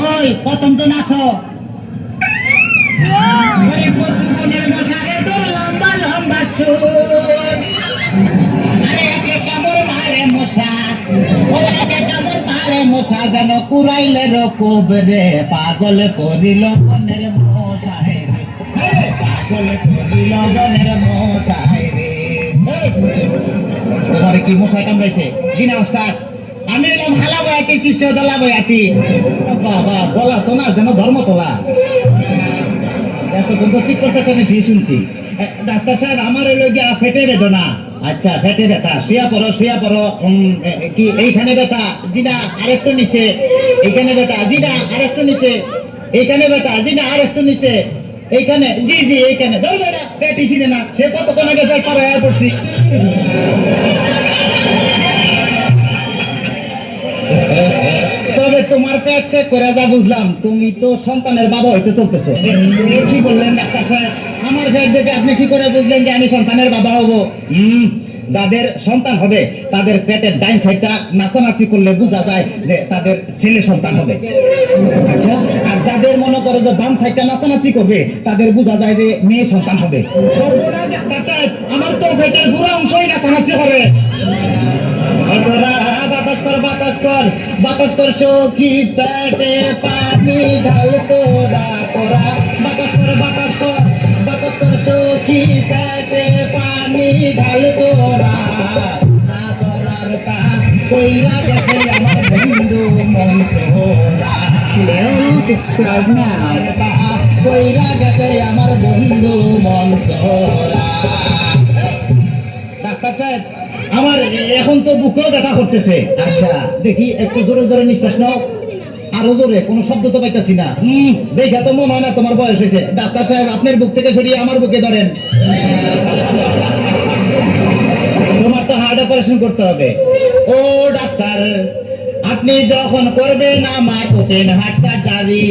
ওই প্রথম জন আসো। ওরে পশু বনের মশারে তোর লম্বা লম্বা সুর, আরে একে কামড় মারে মশা, ওরে একে কামড় মারে মশা, যেন কুড়াইলে রকুব রে, পাগল করিল বনের মশাই রে, আরে পাগল করিল বনের মশাই রে। তোমার কি মশাই কামড়াইছে? জি না ওস্তাদ, আমি এলাম হালা বয়াতি, শিষ্য দলা বয়াতি। বাবা বলা তো না, যেন ধর্ম তোলা। এতক্ষণ তো ঠিক করতে আমি জি শুনছি। ডাক্তার সাহেব আমার হইল গিয়া ফেটে বেদনা। আচ্ছা ফেটে ব্যথা, শুয়া পড়ো শুয়া পড়ো। কি এইখানে ব্যথা? জি না আরেকটু নিচে। এইখানে ব্যথা? জি না আরেকটু নিচে। এইখানে ব্যথা? জি না আরেকটু নিচে। এইখানে? জি জি এইখানে। ধরবে না পেটি ছিনে না, সে কতক্ষণ আগে পেট পার হয়ে পড়ছি। তবে তোমার পেট চেক করে যা বুঝলাম, তুমি তো সন্তানের বাবা হইতে চলতেছো। কি বললেন ডাক্তার সাহেব? আমার পেট দেখে আপনি কি করে বুঝলেন যে আমি সন্তানের বাবা হব? যাদের সন্তান হবে তাদের পেটের ডাইন সাইডটা নাচানাচি করলে বোঝা যায় যে তাদের ছেলে সন্তান হবে। আচ্ছা, আর যাদের মনে করে যে বাম সাইডটা নাচানাচি করবে তাদের বোঝা যায় যে মেয়ে সন্তান হবে। সর্বনাশ ডাক্তার সাহেব, আমার তো পেটের পুরো অংশই নাচানাচি করে। বাতাস কর বাতাস কর বাতাস কর, সখী পেটে পানি ঢাল তোরা তোরা। বাতাস কর বাতাস কর বাতাস কর, সখী পেটে পানি ঢাল তোরা। না করার কাজ কইরা গেছে আমার বন্ধু মনসুরা। Subscribe now. কইরা গেছে আমার বন্ধু মনসুরা। ডাক্তার সাহেব, আমার এখন তো বুকেও ব্যথা করতেছে। আচ্ছা দেখি একটু জোরে জোরে নিঃশ্বাস নাও, আরো জোরে। কোনো শব্দ তো পাইতেছি না। দেখা তো মনে হয় না তোমার বয়স হয়েছে। ডাক্তার সাহেব, আপনার বুক থেকে সরিয়ে আমার বুকে ধরেন। তোমার তো হার্ট অপারেশন করতে হবে। ও ডাক্তার, আপনি যখন করবেন আমার ওপেন হার্ট সার্জারি,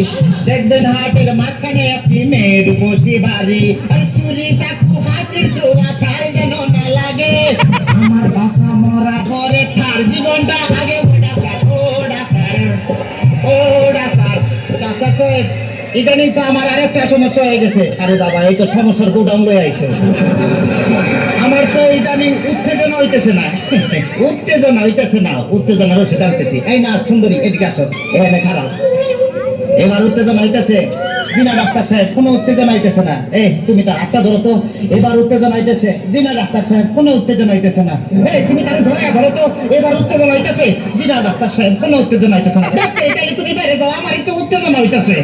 দেখবেন হার্টের মাঝখানে একটি মেয়ের বসি বাড়ি, আর সুরি চাকু হাঁচির সোয়া তার যেন না লাগে। আমার বাসা মরা পরে তার জীবনটা আগে। ও ডাক্তার ও ডাক্তার ও ডাক্তার। ডাক্তার সাহেব, ইদানিং তো আমার আরেকটা সমস্যা হয়ে গেছে। আরে বাবা, এই তো সমস্যার গোডাউন লয়ে আইছে। আমার তো ইদানিং উত্তেজনা হইতেছে না। উত্তেজনা হইতেছে না, উত্তেজনার ওষুধ আনতেছি। এই না সুন্দরী, এদিকে আসো, এখানে খারাপ। এবার উত্তেজনা হইতেছে? জি না ডাক্তার সাহেব, কোনো উত্তেজনা হইতেছে না। এই তুমি তার হাতটা ধরো তো। এবার উত্তেজনা হইতেছে? জি না ডাক্তার সাহেব, কোনো উত্তেজনা হইতেছে না। এই তুমি তার ধরো তো। এবার উত্তেজনা হইতেছে? জি না ডাক্তার সাহেব, কোনো উত্তেজনা হইতেছে না। দেখতে তাহলে তুমি বেড়ে যাও, আমার একটু উত্তেজনা হইতেছে।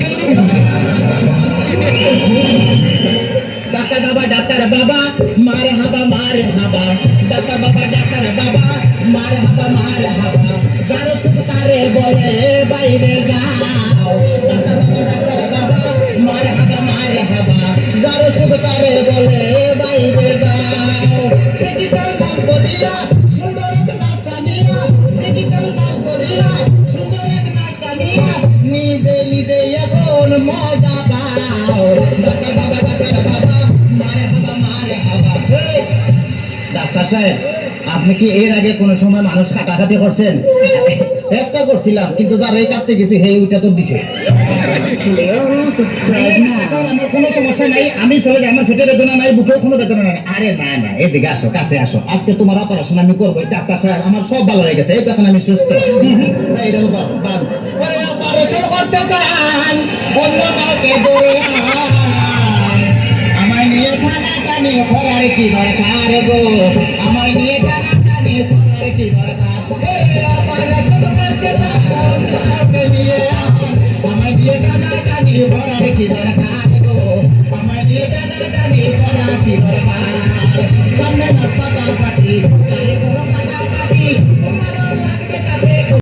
ডাক্তার বাবা ডাক্তার বাবা মার হাবা মার হাবা। ডাক্তার বাবা ডাক্তার বাবা মার হাবা মার হাবা। যার শুধু তারে বলে বাইরে যাও। ডাক্তার বাবা ডাক্তার বাবা মার হাবা মার হাবা। যার শুধু তারে বলে বাইরে যাও। চিকিৎসার নাম করিয়া সুন্দর এক নাকসানিয়া, চিকিৎসার নাম করিয়া সুন্দর এক নাকসানিয়া, নিজে নিজে এখন মজা পাও। ডাক্তার বাবা ডাক্তার বাবা মারে হাবা মারে হাবা। ডাক্তার সাহেব, আপনি কি এর আগে কোনো সময় মানুষ কাটাকাটি করছেন? চেষ্টা করছিলাম, কিন্তু যারাই কাটতে গেছি হে ওইটা তো দিছে। Subscribe now. আমার কোনো সমস্যা নাই, আমি চলে যাই। আমার পেটে বেদনা নাই, বুকেও কোনো বেদনা নাই। আরে না না, এদিকে আসো, কাছে আসো। আজকে তোমার অপারেশন আমি করবো। ডাক্তার সাহেব, আমার সব ভালো হয়ে গেছে, এই তখন আমি সুস্থ। এইটা বাদ। অপারেশন করতে চান অন্য কাউকে ধরে আন। আমার নিয়ে টানাটানি করার কি দরকার গো? আমার নিয়ে টানাটানি করার কি দরকার? অপারেশন করতে চান কাউকে নিয়ে আন। আমার নিয়ে টানাটানি করার কি দরকার গো? আমার নিয়ে টানাটানি করার কি দরকার? সামনে হাসপাতাল পাঠি, আরে কোনো কাটাকাটি তোমার